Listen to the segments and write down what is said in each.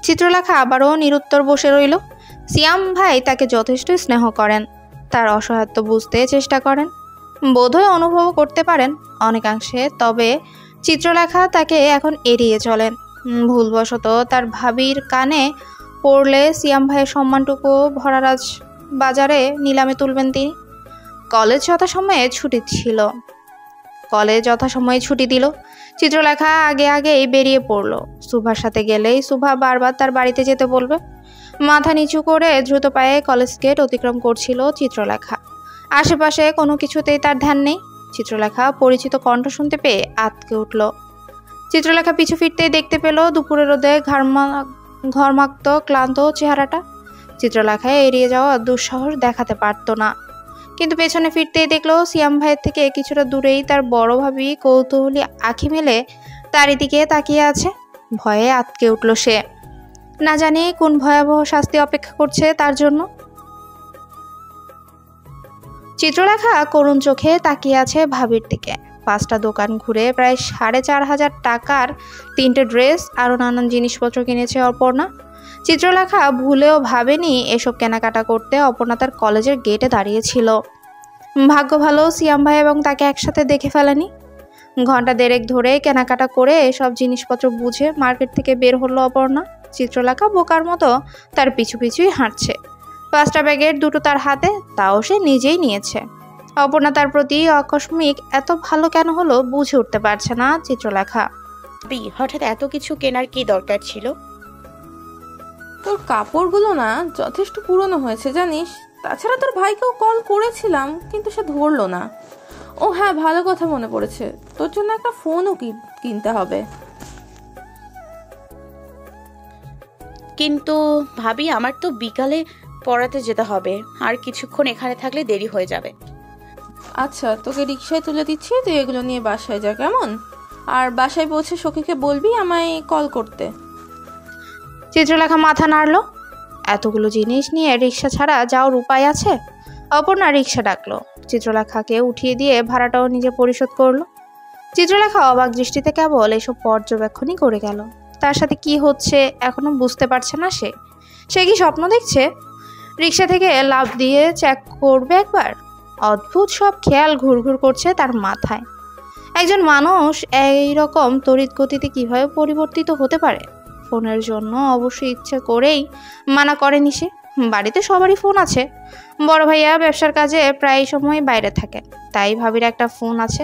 চিত্রলেখা আবারও নিরুত্তর বসে রইল। সিয়াম ভাই তাকে যথেষ্ট স্নেহ করেন, তার অসহায়ত্ব বুঝতে চেষ্টা করেন, বোধহয় অনুভব করতে পারেন অনেকাংশে। তবে চিত্রলেখা তাকে এখন এড়িয়ে চলেন। ভুলবশত তার ভাবির কানে পড়লে সিয়াম ভাইয়ের সম্মানটুকু ভরারাজ বাজারে নিলামে তুলবেন তিনি। কলেজ যথাসময়ে ছুটি দিল। চিত্রলেখা আগেই বেরিয়ে পড়লো। সুভার সাথে গেলেই সুভা বারবার তার বাড়িতে যেতে বলবে। মাথা নিচু করে দ্রুত পায়ে কলেজ গেট অতিক্রম করছিল চিত্রলেখা। আশেপাশে কোনো কিছুতেই তার ধ্যান নেই। চিত্রলেখা পরিচিত কণ্ঠ শুনতে পেয়ে আঁতকে উঠল। চিত্রলেখা পিছু ফিরতেই দেখতে পেল দুপুরের রোদে ঘর্মাক্ত ক্লান্ত চেহারাটা। চিত্রলেখা এড়িয়ে যাওয়া দুঃসাহস দেখাতে পারত না, কিন্তু পেছনে ফিরতেই দেখলো সিয়াম ভাইয়ের থেকে কিছুটা দূরেই তার বড় ভাবি কৌতূহলী আঁখি মেলে তারই দিকে তাকিয়ে আছে। ভয়ে আঁতকে উঠল সে। না জানি কোন ভয়াবহ শাস্তি অপেক্ষা করছে তার জন্য। চিত্রলেখা করুণ চোখে তাকিয়ে আছে ভাবির দিকে। 5টা দোকান ঘুরে প্রায় 4,500 টাকার 3টে ড্রেস আরও নানান জিনিসপত্র কিনেছে অপর্ণা। চিত্রলেখা ভুলেও ভাবেনি এসব কেনাকাটা করতে অপর্ণা তার কলেজের গেটে দাঁড়িয়েছিল। ভাগ্য ভালো সিয়াম ভাই এবং তাকে একসাথে দেখে ফেলেনি। ঘন্টা দেড়েক ধরে কেনাকাটা করে সব জিনিসপত্র বুঝে মার্কেট থেকে বের হলো অপর্ণা। চিত্রলেখা বোকার মতো তার পিছুই হাঁটছে। 5টা ব্যাগের 2টো তার হাতে, তাও সে নিজেই নিয়েছে। অপর্ণা তার প্রতি আকস্মিক এত ভালো কেন হলো বুঝে উঠতে পারছে না চিত্রলেখা। হঠাৎ এত কিছু কেনার কি দরকার ছিল? তোর কাপড়গুলো না যথেষ্ট পুরনো হয়েছে জানিস। তাছাড়া তোর ভাইকেও কল করেছিলাম, কিন্তু সে ধরলো না। ও হ্যাঁ, ভালো কথা মনে পড়েছে, তোর জন্য একটা ফোনও কিনতে হবে। কিন্তু ভাবি, আমার তো বিকালে পড়াতে যেতে হবে, আর কিছুক্ষণ এখানে থাকলে দেরি হয়ে যাবে। আচ্ছা, তোকে রিক্সায় তুলে দিচ্ছি, তুই এগুলো নিয়ে বাসায় যা, কেমন? আর বাসায় পৌঁছে সখীকে বলবি আমায় কল করতে। চিত্রলেখা মাথা নাড়ল। এতগুলো জিনিস নিয়ে রিক্সা ছাড়া যাওয়ার উপায় আছে? অপর্ণা রিক্সা ডাকলো। চিত্রলেখাকে উঠিয়ে দিয়ে ভাড়াটাও নিজে পরিশোধ করলো। চিত্রলেখা অবাক দৃষ্টিতে কেবল এসব পর্যবেক্ষণই করে গেল। তার সাথে কি হচ্ছে এখনো বুঝতে পারছে না সে কি স্বপ্ন দেখছে? রিক্সা থেকে লাফ দিয়ে চেক করবে একবার। অদ্ভুত সব খেয়াল ঘুরঘুর করছে তার মাথায়। একজন মানুষ এইরকম তড়িৎ গতিতে কিভাবে পরিবর্তিত হতে পারে? ফোনের জন্য অবশ্যই ইচ্ছে করেই মানা করেনি সে। বাড়িতে সবারই ফোন আছে। বড় ভাইয়া ব্যবসার কাজে প্রায় সময় বাইরে থাকেন, তাই ভাবির একটা ফোন আছে।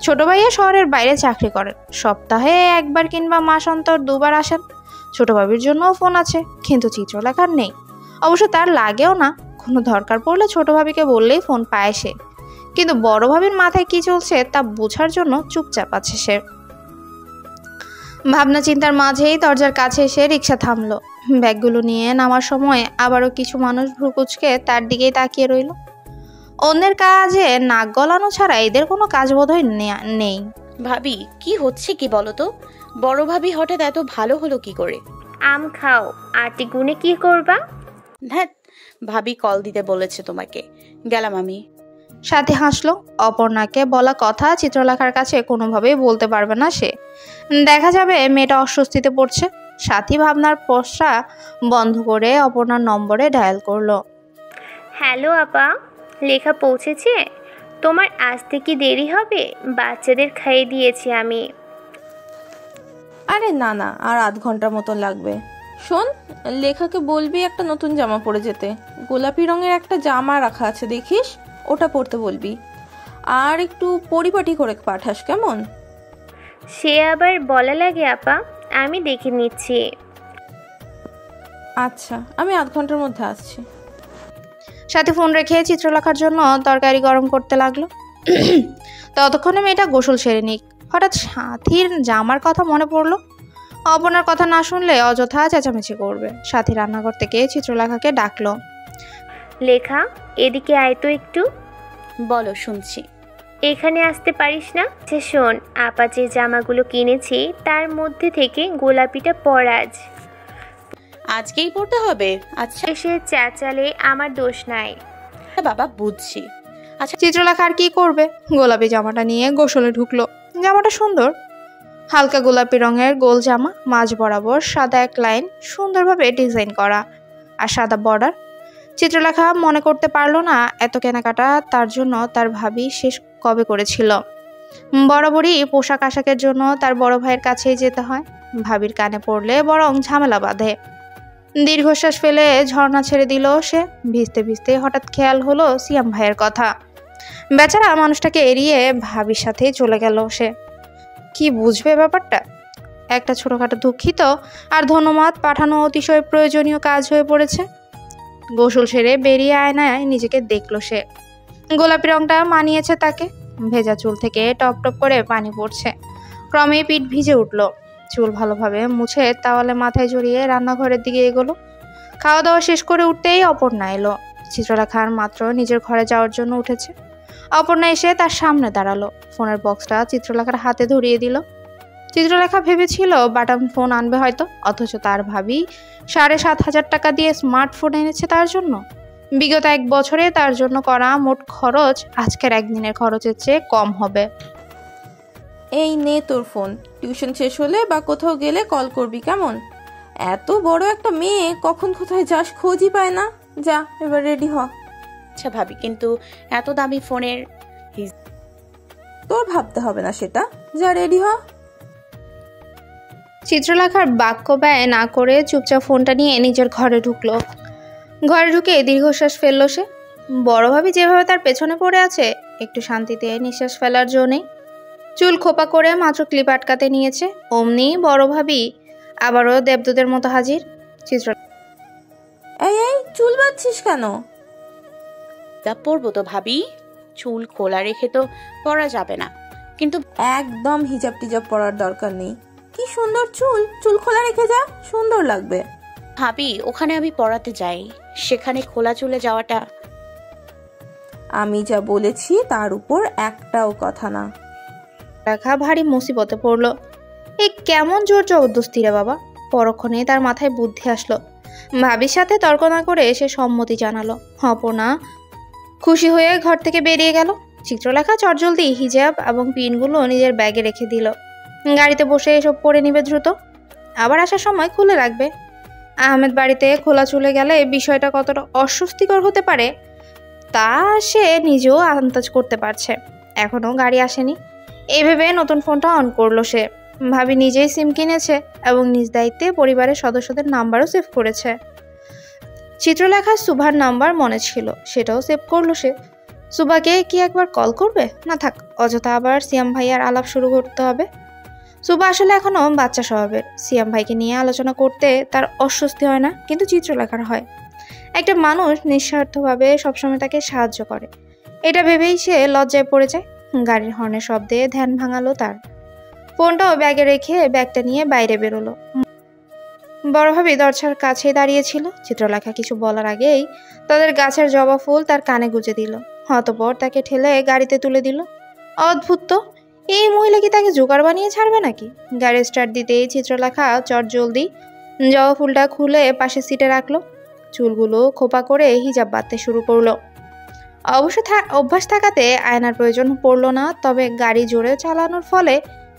ছোট ভাইয়া শহরের বাইরে চাকরি করেন, সপ্তাহে একবার কিংবা মাস অন্তর 2বার আসেন। ছোট ভাবির জন্যও ফোন আছে, কিন্তু চিত্রলেখার নেই। অবশ্য তার লাগেও না, কোনো দরকার পড়লে ছোট ভাবিকে বললেই ফোন পায় সে। কিন্তু বড় ভাবির মাথায় কি চলছে তা বোঝার জন্য চুপচাপ আছে সে। ভাবনা চিন্তার মাঝেই দরজার কাছে এসে রিক্সা থামলো। ব্যাগগুলো নিয়ে নামার সময় আবারও কিছু মানুষ ভ্রুকুচকে তার দিকেই তাকিয়ে রইল। অন্যের কাজে নাক গলানো ছাড়া এদের কোনো কাজ বোধহয় নেই। ভাবি, কি হচ্ছে কি বলো তো? বড় ভাবি হঠাৎ এত ভালো হলো কি করে? আম খাও, আটি গুনে কি করবা? ধ্যাত, ভাবি কল দিতে বলেছে তোমাকে, গেলাম আমি। সাথে হাসলো। অপর্ণাকে বলা কথা চিত্রলেখার কাছে কোনোভাবেই বলতে পারবে না সে। দেখা যাবে মেয়েটা অস্বস্তিতে পড়ছে। সাথী ভাবনার পশা বন্ধ করে অপর্ণার নম্বরে ডায়াল করলো। হ্যালো আপা, লেখা পৌঁছেছে? তোমার আসতে কি দেরি হবে? বাচ্চাদের খাইয়ে দিয়েছি আমি। আরে না না, আর আধ ঘন্টার মতো লাগবে। শোন, লেখাকে বলবি একটা নতুন জামা পরে যেতে। গোলাপি রঙের একটা জামা রাখা আছে, দেখিস, ওটা পরতে বলবি। আর একটু পরিপাটি করে পাঠাস, কেমন? সে আবার বলা লাগে আপা, আমি দেখে নিচ্ছি। আচ্ছা, আমি আধ ঘন্টার মধ্যে আসছি। সাথে ফোন রেখে চিত্রলেখার জন্য তরকারি গরম করতে লাগলো। ততক্ষণে মেয়েটা গোসল সেরে নিক। হঠাৎ সাথীর জামার কথা মনে পড়লো। অপর্ণার কথা না শুনলে অযথা চেঁচামেচি করবে। সাথী রান্নাঘর থেকে চিত্রলেখাকে ডাকলো। লেখা, এদিকে আয় তো একটু। বলো, শুনছি। এখানে আসতে পারিস না? আচ্ছা শোন, আপা যে জামাগুলো কিনেছি তার মধ্যে থেকে গোলাপিটা পরাজ। আজকেই পড়তে হবে? আচ্ছা, সে চেঁচালে আমার দোষ নাই। বাবা, বুঝছি। আচ্ছা, চিত্রলেখা আর কি করবে, গোলাপি জামাটা নিয়ে গোসলে ঢুকলো। জামাটা সুন্দর, হালকা গোলাপি রঙের গোল জামা, মাঝ বরাবর সাদা এক লাইন সুন্দরভাবে ডিজাইন করা আর সাদা বর্ডার। চিত্রলেখা মনে করতে পারলো না এত কেনাকাটা তার জন্য তার ভাবি শেষ কবে করেছিল। বরাবরই পোশাক আশাকের জন্য তার বড় ভাইয়ের কাছেই যেতে হয়। ভাবির কানে পড়লে বরং ঝামেলা বাঁধে। দীর্ঘশ্বাস ফেলে ঝর্ণা ছেড়ে দিল সে। ভিজতে ভিজতে হঠাৎ খেয়াল হলো সিয়াম ভাইয়ের কথা। বেচারা মানুষটাকে এড়িয়ে ভাবির সাথেই চলে গেল সে। কি বুঝবে ব্যাপারটা? একটা ছোটখাটো দুঃখিত আর ধন্যবাদ পাঠানো অতিশয় প্রয়োজনীয় কাজ হয়ে পড়েছে। গোসল সেরে বেরিয়ে আয়নায় নিজেকে দেখলো সে। গোলাপি রংটা মানিয়েছে তাকে। ভেজা চুল থেকে টপ টপ করে পানি পড়ছে। ক্রমে পিঠ ভিজে উঠল। চুল ভালোভাবে মুছে তাওয়ালে মাথায় জড়িয়ে রান্নাঘরের দিকে এগোলো। খাওয়া দাওয়া শেষ করে উঠতেই অপর্ণা এলো। চিত্রলেখার মাত্র নিজের ঘরে যাওয়ার জন্য উঠেছে। অপর্ণা এসে তার সামনে দাঁড়ালো। ফোনের বক্সটা চিত্রলেখার হাতে ধরিয়ে দিল। চিত্রলেখা ভেবেছিল বাটন ফোন আনবে হয়তো, অথচ তার ভাবি 7,500 টাকা দিয়ে স্মার্টফোন এনেছে তার জন্য। বিগত 1 বছরে তার জন্য করা মোট খরচ আজকের একদিনের খরচের চেয়ে কম হবে। এই নে তোর ফোন, টিউশন শেষ হলে বা কোথাও গেলে কল করবি কেমন? এত বড় একটা মেয়ে কখন কোথায় যাস খোঁজই পায় না। যা এবার রেডি হ। আচ্ছা ভাবি, কিন্তু এত দামি ফোনের তোর ভাবতে হবে না সেটা, যা রেডি হ। চিত্রলেখার বাক্য ব্যয় না করে চুপচাপ ফোনটা নিয়ে নিজের ঘরে ঢুকলো। ঘরে ঢুকে দীর্ঘশ্বাস ফেললো সে। বড় ভাবি যেভাবে তার পেছনে পড়ে আছে, একটু শান্তিতে নিঃশ্বাস ফেলার জো নেই। চুল খোপা করে মাত্র ক্লিপ আটকাতে নিয়েছে, অমনি বড় ভাবি আবারও দেবদূতের মতো হাজির। চিত্র এই চুল বাঁধছিস কেন? যা পরবো তো ভাবি, চুল খোলা রেখে তো পরা যাবে না। কিন্তু একদম হিজাব টিজাব পরার দরকার নেই। কি সুন্দর চুল, চুল খোলা রেখে যা, সুন্দর লাগবে। ভাবি, ওখানে আমি পড়াতে যাই, সেখানে খোলা চুলে যাওয়াটা। আমি যা বলেছি তার উপর একটাও কথা না। রাখা ভারী মুসিবতে পড়লো। এ কেমন জোর জবরদস্তি রে বাবা। পরক্ষণে তার মাথায় বুদ্ধি আসলো। ভাবির সাথে তর্ক না করে সে সম্মতি জানালো। অপর্ণা খুশি হয়ে ঘর থেকে বেরিয়ে গেল। চিত্রলেখা চটজলদি হিজাব এবং পিনগুলো নিজের ব্যাগে রেখে দিল। গাড়িতে বসে এসব পরে নিবে দ্রুত, আবার আসার সময় খুলে রাখবে। আহমেদ বাড়িতে খোলা চলে গেলে বিষয়টা কতটা অস্বস্তিকর হতে পারে তা সে নিজেও আন্দাজ করতে পারছে। এখনও গাড়ি আসেনি। এইভাবে নতুন ফোনটা অন করলো সে। ভাবি নিজেই সিম কিনেছে এবং নিজ দায়িত্বে পরিবারের সদস্যদের নাম্বারও সেভ করেছে। চিত্রলেখার সুভার নাম্বার মনে ছিল, সেটাও সেভ করলো সে। সুভাকে কি একবার কল করবে? না থাক, অযথা আবার সিয়াম ভাইয়ার আলাপ শুরু করতে হবে। সুভা আসলে এখনো বাচ্চা স্বভাবের। সিয়াম ভাইকে নিয়ে আলোচনা করতে তার অস্বস্তি হয় না, কিন্তু চিত্রলেখার হয়। একটা মানুষ নিঃস্বার্থভাবে সবসময় তাকে সাহায্য করে, এটা ভেবেই সে লজ্জায় পড়ে যায়। গাড়ির হর্নের শব্দে ধ্যান ভাঙালো তার। ফোনটাও ব্যাগে রেখে ব্যাগটা নিয়ে বাইরে বেরোলো। বড় ভাবি দরজার কাছেই দাঁড়িয়েছিল। চিত্রলেখা কিছু বলার আগেই তাদের গাছের জবা ফুল তার কানে গুজে দিল। অতঃপর তাকে ঠেলে গাড়িতে তুলে দিল। অদ্ভুত তো, এই মহিলা কি তাকে জোগাড় বানিয়ে ছাড়বে নাকি? গাড়ি স্টার্ট দিতেই চিত্রলেখা চটজলদি জবা ফুলটা খুলে পাশে সিটে রাখলো। চুলগুলো খোপা করে হিজাব বাঁধতে শুরু করলো। অবশ্য অভ্যাস থাকাতে আয়নার প্রয়োজন পড়লো না, তবে গাড়ি জোরে চালানোর ফলে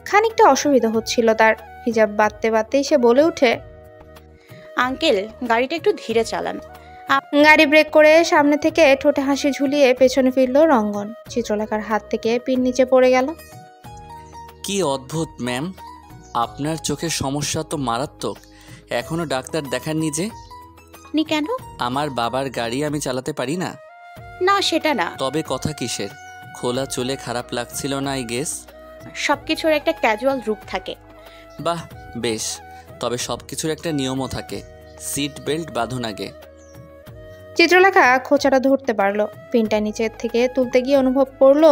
খানিকটা অসুবিধা হচ্ছিল তার। হিজাব বাঁধতে বাঁধতেই সে বলে উঠে, আঙ্কেল, গাড়িটা একটু ধীরে চালান। গাড়ি ব্রেক করে সামনে থেকে ঠোঁটে হাসি ঝুলিয়ে পেছনে ফিরল রঙ্গন। চিত্রলেখার হাত থেকে পিন নিচে পড়ে গেল। কি অদ্ভুত ম্যাম, আপনার চোখের সমস্যা তো মারাত্মক। এখনো ডাক্তার দেখাননি যে? নি কেন? আমার বাবার গাড়ি আমি চালাতে পারি না। না, সেটা না। তবে কথা কিসের? খোলা চুলে খারাপ লাগছিল না আই গেস? সবকিছুর একটা ক্যাজুয়াল রূপ থাকে। বাহ, বেশ। তবে সব কিছুর একটা নিয়মও থাকে। সিট বেল্ট বাঁধুন আগে। চিত্রলেখা খোঁচাটা ধরতে পারলো। পিনটা নিচের থেকে তুলতে গিয়ে অনুভব করলো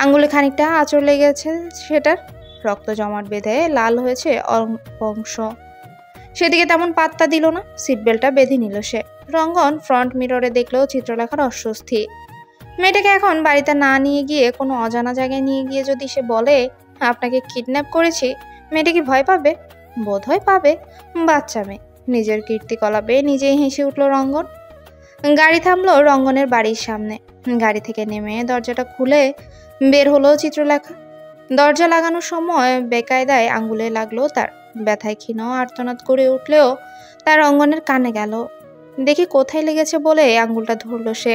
আঙ্গুলে খানিকটা আঁচড় লেগেছে সেটার। রক্ত জমাট বেঁধে লাল হয়েছে অংশ। সেদিকে তেমন পাত্তা দিল না। সিট বেল্টটা বেঁধে নিল সে। রঙ্গন ফ্রন্ট মিররে দেখলো চিত্রলেখার অস্বস্তি। মেয়েটাকে এখন বাড়িতে না নিয়ে গিয়ে কোনো অজানা জায়গায় নিয়ে গিয়ে যদি সে বলে আপনাকে কিডন্যাপ করেছি, মেয়েটা কি ভয় পাবে? বোধহয় পাবে। বাচ্চা মেয়ে, নিজের কীর্তিকলাপে নিজেই হেসে উঠল রঙ্গন। গাড়ি থামলো রঙ্গনের বাড়ির সামনে। গাড়ি থেকে নেমে দরজাটা খুলে বের হলো চিত্রলেখা। দরজা লাগানোর সময় বেকায়দায় আঙ্গুলে লাগলো তার। ব্যথায় ক্ষীণ আর্তনাদ করে উঠলেও তার অঙ্গনের কানে গেল। দেখি কোথায় লেগেছে বলে আঙ্গুলটা ধরল সে।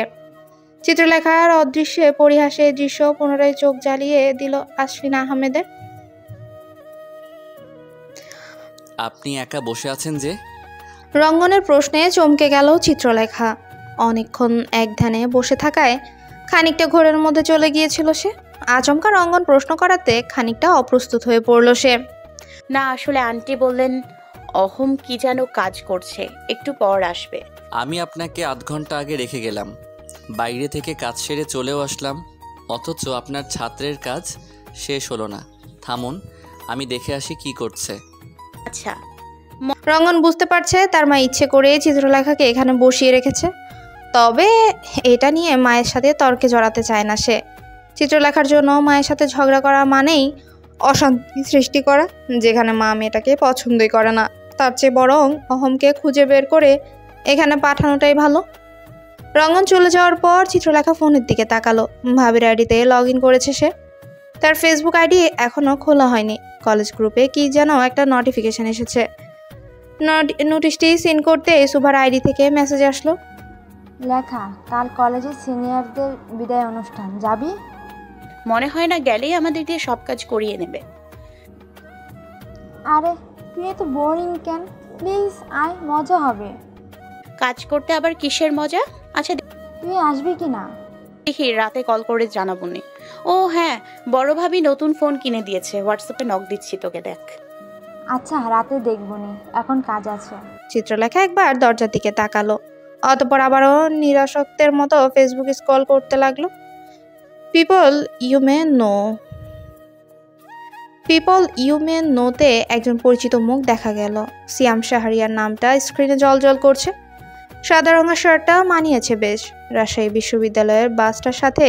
চিত্রলেখার অদৃশ্যে পরিহাসে এই দৃশ্য পুনরায় চোখ জ্বালিয়ে দিল আশফিন আহমেদের। আপনি একা বসে আছেন যে? রঙ্গনের প্রশ্নে চমকে গেল চিত্রলেখা। অনেকক্ষণ এক ধ্যানে বসে থাকায় খানিকটা ঘোরের মধ্যে চলে গিয়েছিল সে। আচমকা রঙ্গন প্রশ্ন করাতে খানিকটা অপ্রস্তুত হয়ে পড়ল সে। না, আসলে আন্টি বললেন অহম কি যেন কাজ করছে, একটু পর আসবে। আমি আপনাকে আধ ঘন্টা আগে রেখে গেলাম, বাইরে থেকে কাজ সেরে চলেও আসলাম, অথচ আপনার ছাত্রের কাজ শেষ হলো না। থামুন, আমি দেখে আসি কি করছে। আচ্ছা। রঙ্গন বুঝতে পারছে তার মা ইচ্ছে করে চিত্রলেখাকে এখানে বসিয়ে রেখেছে, তবে এটা নিয়ে মায়ের সাথে তর্কে জড়াতে চায় না সে। চিত্রলেখার জন্য মায়ের সাথে ঝগড়া করা মানেই অশান্তি সৃষ্টি করা, যেখানে মা মেয়েটাকে পছন্দই করে না। তার চেয়ে বরং অহমকে খুঁজে বের করে এখানে পাঠানোটাই ভালো। রঙ্গন চলে যাওয়ার পর চিত্রলেখা ফোনের দিকে তাকালো। ভাবির আইডিতে লগ ইন করেছে সে। তার ফেসবুক আইডি এখনও খোলা হয়নি। কলেজ গ্রুপে কি যেন একটা নোটিফিকেশন এসেছে। নোটিশটি সিন করতে সুভার আইডি থেকে মেসেজ আসলো। লেখা, কাল কলেজের সিনিয়রদের বিদায় অনুষ্ঠান, যাবি? মনে হয় না, গেলেই আমাদের দিয়ে সব কাজ করিয়ে নেবে। আরে তুই এত বোরিং কেন? প্লিজ আয়, মজা হবে। কাজ করতে আবার কিসের মজা? আচ্ছা তুই আসবি কি না? দেখি, রাতে কল করে জানাবো নি। ও হ্যাঁ, বড় ভাবি নতুন ফোন কিনে দিয়েছে, হোয়াটসঅ্যাপে নক দিচ্ছি, তোকে দেখ। আচ্ছা, রাতে দেখবনি, এখন কাজ আছে। চিত্রলেখা একবার দরজার দিকে তাকালো, অতঃপর আবারও নিরাসক্তের মতো ফেসবুক স্ক্রল করতে লাগলো। পিপল ইউ মে নোতে একজন পরিচিত মুখ দেখা গেল। সিয়াম শাহরিয়ার নামটা স্ক্রিনে জল করছে। সাদা রঙের শার্টটা মানিয়েছে বেশ। রাজশাহী বিশ্ববিদ্যালয়ের বাসটার সাথে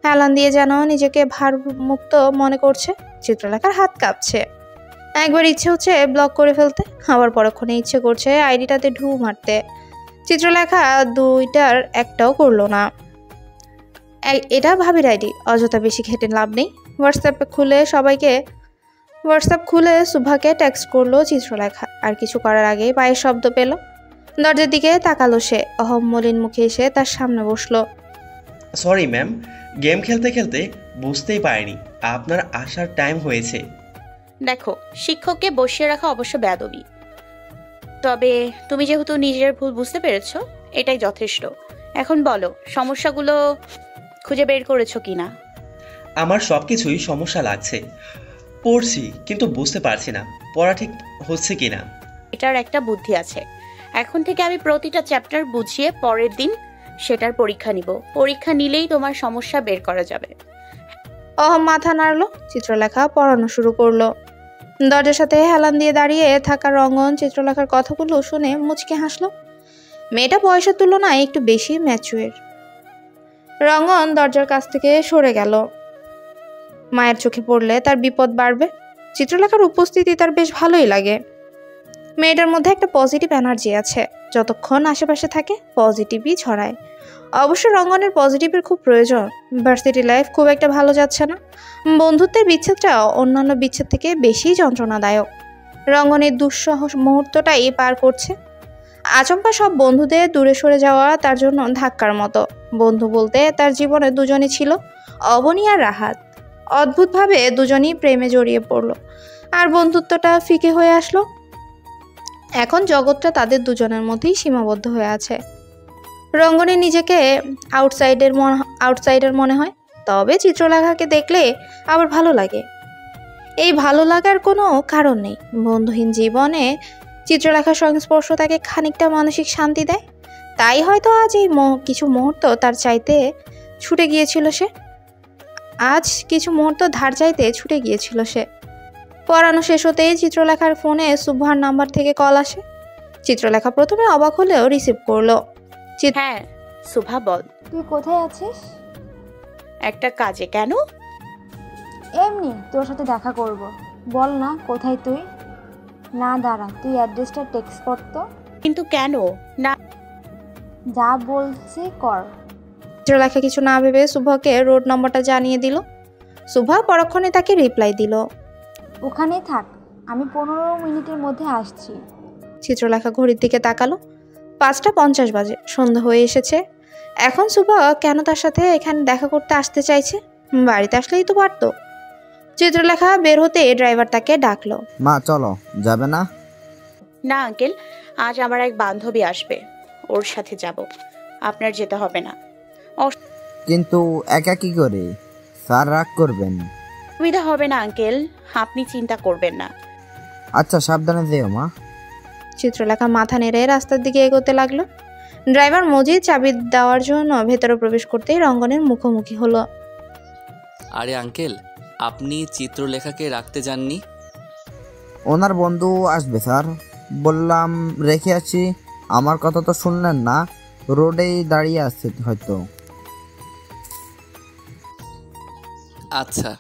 হেলান দিয়ে যেন নিজেকে ভারমুক্ত মনে করছে। চিত্রলেখার হাত কাঁপছে। একবার ইচ্ছে হচ্ছে ব্লক করে ফেলতে, আবার পরক্ষণে ইচ্ছে করছে আইডিটাতে ঢু মারতে। চিত্রলেখা দুইটার একটাও করলো না। এটা ভাবির আইডি, অযথা বেশি ঘেটে লাভ নেই। হোয়াটসঅ্যাপ খুলে সুভাকে টেক্সট করলো চিত্রলেখা। আর কিছু করার আগেই পায়ের শব্দ পেল। দরজার দিকে তাকালো সে। অহম মলিন মুখে এসে তার সামনে বসলো। সরি ম্যাম, গেম খেলতে খেলতে বুঝতেই পারিনি আপনার আসার টাইম হয়েছে। দেখো, শিক্ষককে বসিয়ে রাখা অবশ্য বেয়াদবি, তবে তুমি যেহেতু নিজের ভুল বুঝতে পেরেছো, এটাই যথেষ্ট। এখন বলো, সমস্যাগুলো খুঁজে বের করেছো কিনা? আমার সব কিছুই সমস্যা লাগছে। পড়ছি কিন্তু বুঝতে পারছি না পড়া ঠিক হচ্ছে কিনা। এটার একটা বুদ্ধি আছে। এখন থেকে আমি প্রতিটা চ্যাপ্টার বুঝিয়ে পরের দিন সেটার পরীক্ষা নিব। পরীক্ষা নিলেই তোমার সমস্যা বের করা যাবে। অহম মাথা নাড়লো। চিত্রলেখা পড়ানো শুরু করলো। দরজার সাথে হেলান দিয়ে দাঁড়িয়ে থাকা রঙ্গন চিত্রলেখার কথাগুলো শুনে মুচকে হাসলো। মেয়েটা বয়সের তুলনায় একটু বেশি ম্যাচুয়ার। রঙ্গন দরজার কাছ থেকে সরে গেল। মায়ের চোখে পড়লে তার বিপদ বাড়বে। চিত্রলেখার উপস্থিতি তার বেশ ভালোই লাগে। মেয়েটার মধ্যে একটা পজিটিভ এনার্জি আছে, যতক্ষণ আশেপাশে থাকে পজিটিভই ছড়ায়। অবশ্য রঙ্গনের পজিটিভের খুব প্রয়োজন। ভার্সিটি লাইফ খুব একটা ভালো যাচ্ছে না। বন্ধুত্বের বিচ্ছেদটা অন্যান্য বিচ্ছেদ থেকে বেশি যন্ত্রণাদায়ক। রঙ্গনের দুঃসহ মুহূর্তটাই পার করছে। আচমকা সব বন্ধুদের দূরে সরে যাওয়া তার জন্য ধাক্কার মতো। বন্ধু বলতে তার জীবনে দুজনই ছিল, অবনী আর রাহাত। অদ্ভুতভাবে দুজনই প্রেমে জড়িয়ে পড়ল, আর বন্ধুত্বটা ফিকে হয়ে আসলো। এখন জগৎটা তাদের দুজনের মধ্যেই সীমাবদ্ধ হয়ে আছে। রঙ্গনে নিজেকে আউটসাইডার মনে হয়, তবে চিত্রলেখাকে দেখলে আবার ভালো লাগে। এই ভালো লাগার কোনো কারণ নেই। বন্ধুহীন জীবনে চিত্রলেখার সংস্পর্শ তাকে খানিকটা মানসিক শান্তি দেয়। তাই হয়তো আজ এই কিছু মুহূর্ত তার চাইতে ছুটে গিয়েছিল সে। পড়ানো শেষ হতেই চিত্রলেখার ফোনে সুভার নাম্বার থেকে কল আসে। চিত্রলেখা প্রথমে অবাক হলেও রিসিভ করলো। হ্যাঁ সুভা, বল। তুই কোথায় আছিস? একটা কাজে। কেন? এমনি তোর সাথে দেখা করব। বল না কোথায় তুই? না দাঁড়া, তুই অ্যাড্রেসটা টেক্সট কর তো। কিন্তু কেন? না, যা বলছি কর। চিত্রলেখা কিছু না ভেবে শুভকে রোড নম্বরটা জানিয়ে দিল। শুভা পরক্ষণে তাকে রিপ্লাই দিল। ওখানেই থাক, আমি 15 মিনিটের মধ্যে আসছি। চিত্রলেখা ঘড়ির দিকে তাকালো। 5:50 বাজে, সন্ধ্যা হয়ে এসেছে। এখন শুভা কেন তার সাথে এখানে দেখা করতে আসতে চাইছে? বাড়িতে আসলেই তো পারতো। চিত্রলেখা বের হতে ড্রাইভার তাকে ডাকলো। মা চলো, যাবে না? না আঙ্কেল, আজ আমার এক বান্ধবী আসবে, ওর সাথে যাব, আপনার যেতে হবে না। কিন্তু একা কি করে? স্যার রাগ করবেন। অসুবিধা হবে না আঙ্কেল, আপনি চিন্তা করবেন না। আচ্ছা, সাবধানে যেও মা। চিত্রলেখা মাথা নেড়ে রাস্তার দিকে এগোতে লাগলো। ড্রাইভার মজিদ চাবি দেওয়ার জন্য ভেতরে প্রবেশ করতেই রঙ্গনের মুখোমুখি হলো। আরে আঙ্কেল, আপনি চিত্রলেখাকে রাখতে যাননি? ওনার বন্ধু আসবে স্যার, বললাম রেখে আসি। আমার কথা তো শুনলেন না, রোডেই দাঁড়িয়ে আছে হয়তো। আচ্ছা।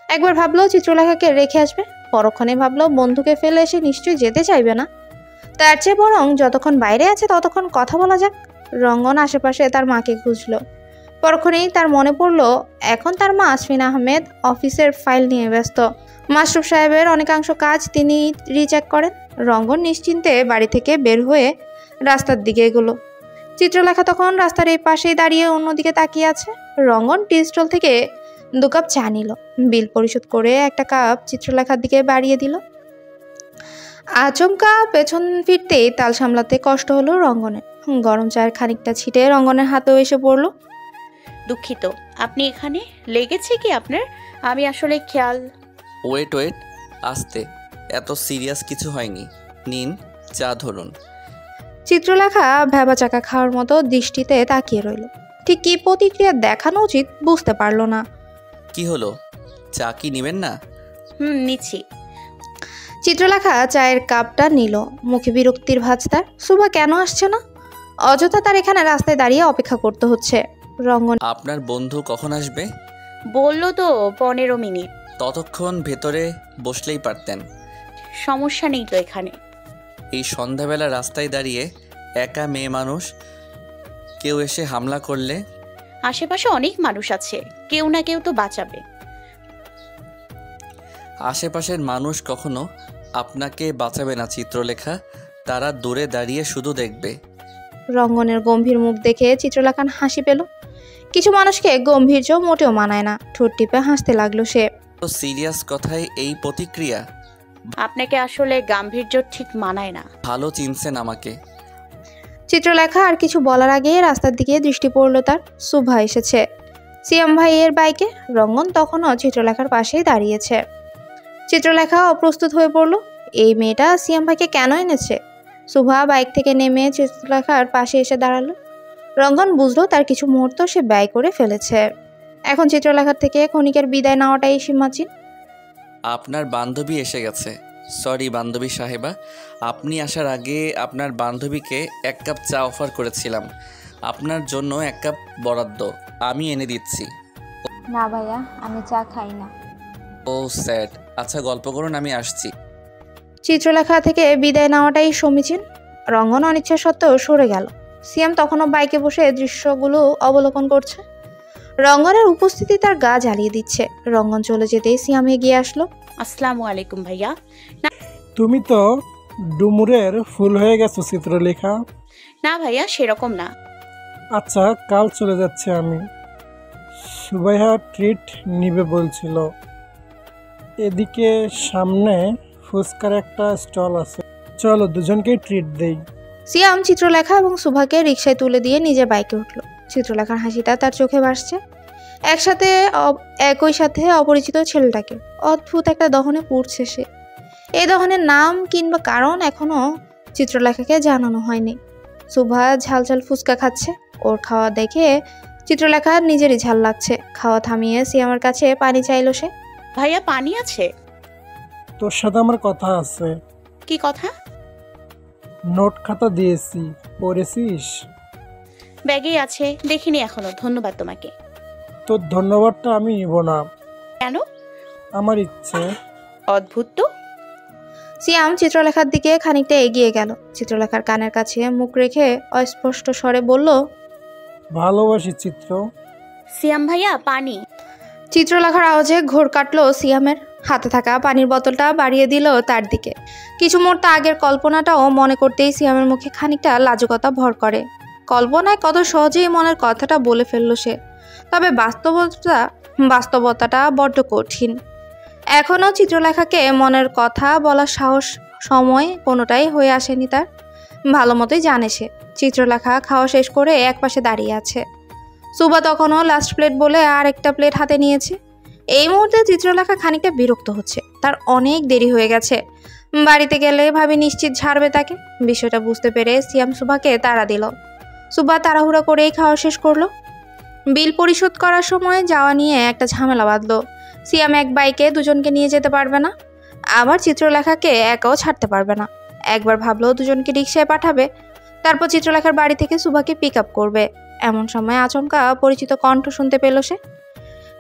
একবার ভাবলো চিত্রলেখাকে রেখে আসবে, পরক্ষণে ভাবলো বন্ধুকে ফেলে এসে নিশ্চয়ই যেতে চাইবে না। তার চেয়ে বরং যতক্ষণ বাইরে আছে ততক্ষণ কথা বলা যাক। রঙ্গন আশেপাশে তার মাকে খুঁজলো। পরক্ষণেই তার মনে পড়লো এখন তার মা আসফিন আহমেদ অফিসের ফাইল নিয়ে ব্যস্ত। মাশরুফ সাহেবের অনেকাংশ কাজ তিনি রিচেক করেন। রঙ্গন নিশ্চিন্তে বাড়ি থেকে বের হয়ে রাস্তার দিকে এগোলো। চিত্রলেখা তখন রাস্তার এই পাশেই দাঁড়িয়ে অন্যদিকে তাকিয়ে আছে। রঙ্গন টি স্টল থেকে 2 কাপ চা নিল, বিল পরিশোধ করে একটা কাপ চিত্রলেখার দিকে বাড়িয়ে দিল। আচমকা পেছন ফিরতেই তাল সামলাতে কষ্ট হলো রঙ্গনের। গরম চায়ের খানিকটা ছিটে রঙ্গনের হাতেও এসে পড়লো। দুঃখিত, আপনি এখানে, লেগেছে কি আপনার? আমি আসলে খেয়াল। ওয়েট, আস্তে, এত সিরিয়াস কিছু হয়নি। নিন, চা ধরুন। চিত্রলেখা ভেবা চাকা খাওয়ার মতো দৃষ্টিতে তাকিয়ে রইল। ঠিক কী প্রতিক্রিয়া দেখানো উচিত বুঝতে পারল না। কি হলো, চা কি নেবেন না? নিচ্ছি। চিত্রলেখা চায়ের কাপটা নিল, মুখে বিরক্তির ভাঁজ তার। শুভা কেন আসছে না? অযথা তার এখানে রাস্তায় দাঁড়িয়ে অপেক্ষা করতে হচ্ছে। রঙ্গন, আপনার বন্ধু কখন আসবে? বললো তো 15 মিনিট। ততক্ষণ ভেতরে বসলেই পারতেন। সমস্যা নেই তো এখানে। এই সন্ধ্যাবেলা রাস্তায় দাঁড়িয়ে একা মেয়ে মানুষ, কেউ এসে হামলা করলে? আশেপাশে অনেক মানুষ আছে, কেউ না কেউ তো বাঁচাবে। আশেপাশের মানুষ কখনো আপনাকে বাঁচাবে না চিত্রলেখা, তারা দূরে দাঁড়িয়ে শুধু দেখবে। রঙ্গনের গম্ভীর মুখ দেখে চিত্রলেখার হাসি পেল। কিছু মানুষকে গম্ভীর্য মোটেও মানায় না। ঠোঁট টিপে হাসতে লাগলো সে। তো সিরিয়াস কথায় এই প্রতিক্রিয়া? আপনাকে আসলে গাম্ভীর্য ঠিক মানায় না। ভালো চিনছেন আমাকে। চিত্রলেখা আর কিছু বলার আগে রাস্তার দিকে দৃষ্টি পড়ল তার। শুভা এসেছে সিয়াম ভাইয়ের বাইকে। রঙ্গন তখনও চিত্রলেখার পাশেই দাঁড়িয়েছে। চিত্রলেখা অপ্রস্তুত হয়ে পড়ল। এই মেয়েটা সিয়াম ভাইকে কেন এনেছে? শুভা বাইক থেকে নেমে চিত্রলেখার পাশে এসে দাঁড়ালো। রঙ্গন বুঝলো তার কিছু মুহূর্ত সে ব্যয় করে ফেলেছে। এখন চিত্রলেখার থেকে ক্ষণিকের বিদায় নেওয়াটাই সীমাচীন। আপনার বান্ধবী এসে গেছে। সরি বান্ধবী সাহেবা, আপনি আসার আগে আপনার বান্ধবীকে 1 কাপ চা অফার করেছিলাম। আপনার জন্য 1 কাপ বরাদ্দ, আমি এনে দিচ্ছি। না ভাইয়া, আমি চা খাই না। ও স্যাড। আচ্ছা গল্প করুন, আমি আসছি। চিত্রলেখা থেকে বিদায় নেওয়াটাই সমীচীন। রঙ্গন অনিচ্ছা সত্ত্বেও সরে গেল। সিয়াম তখনও বাইকে বসে দৃশ্যগুলো অবলোকন করছে। রঙ্গনের উপস্থিতি তার গা জ্বালিয়ে দিচ্ছে। রঙ্গন চলে যেতেই সিয়াম এগিয়ে আসলো। আসসালামু আলাইকুম ভাইয়া। তুমি তো ডুমুরের ফুল হয়ে গেছো চিত্রলেখা। না ভাইয়া, সেরকম না। আচ্ছা, কাল চলে যাচ্ছে আমি। সুবাইহা ট্রিট নিবে বলছিল। এদিকে সামনে ফুচকার একটা স্টল আছে, চলো দুজনকেই ট্রিট দেই। সিয়াম চিত্রলেখা এবং সুভাকে রিকশায় তুলে দিয়ে নিজের বাইকে উঠল। চিত্রলেখার হাসিটা তার চোখে ভাসছে। একই সাথে অপরিচিত ছেলেটাকে অদ্ভুত একটা দহনে পুড়ছে সে। এই দহনের নাম কিংবা কারণ এখনো চিত্রলেখাকে জানানো হয়নি। সুভা ঝাল ঝাল ফুচকা খাচ্ছে। ওর খাওয়া দেখে চিত্রলেখার নিজেরই ঝাল লাগছে। খাওয়া থামিয়ে সিয়ামের কাছে পানি চাইল সে। ভাইয়া পানি আছে? তোর সাথে আমার কথা আছে। কি কথা? নোট খাতা দিয়েছি, পড়েছিস? ব্যাগেই আছে, দেখিনি এখনো। ধন্যবাদ তোমাকে। তোর ধন্যবাদটা আমি নিব না। কেন? আমার ইচ্ছে। অদ্ভুত তো। সিয়াম চিত্রলেখার দিকে খানিকটা এগিয়ে গেল। চিত্রলেখার কানের কাছে মুখ রেখে অস্পষ্ট স্বরে বলল, ভালোবাসি চিত্র। সিয়াম ভাইয়া পানি। চিত্রলেখার আওয়াজে ঘোর কাটলো সিয়ামের। হাতে থাকা পানির বোতলটা বাড়িয়ে দিল তার দিকে। কিছু মুহূর্ত আগের কল্পনাটাও মনে করতেই সিয়ামের মুখে খানিকটা লাজুকতা ভর করে। কল্পনায় কত সহজেই মনের কথাটা বলে ফেলল সে, তবে বাস্তবতাটা বড্ড কঠিন। এখনও চিত্রলেখাকে মনের কথা বলার সাহস সময় কোনোটাই হয়ে আসেনি তার। ভালো মতোই জানে সে। চিত্রলেখা খাওয়া শেষ করে একপাশে দাঁড়িয়ে আছে। সুবা তখনও লাস্ট প্লেট বলে আর একটা প্লেট হাতে নিয়েছে। এই মুহূর্তে চিত্রলেখা খানিকটা বিরক্ত হচ্ছে, তার অনেক দেরি হয়ে গেছে। বাড়িতে গেলে ভাবি নিশ্চিত ঝাড়বে তাকে। বিষয়টা বুঝতে পেরে সিয়াম সুবাকে তাড়া দিল। সুবা তাড়াহুড়া করেই খাওয়া শেষ করলো। বিল পরিশোধ করার সময় যাওয়া নিয়ে একটা ঝামেলা বাঁধলো। সিয়াম এক বাইকে দুজনকে নিয়ে যেতে পারবে না, আবার চিত্রলেখাকে একাও ছাড়তে পারবে না। একবার ভাবলো দুজনকে রিকশায় পাঠাবে, তারপর চিত্রলেখার বাড়ি থেকে সুবাকে পিক আপ করবে। এমন সময় আচমকা পরিচিত কণ্ঠ শুনতে পেল সে।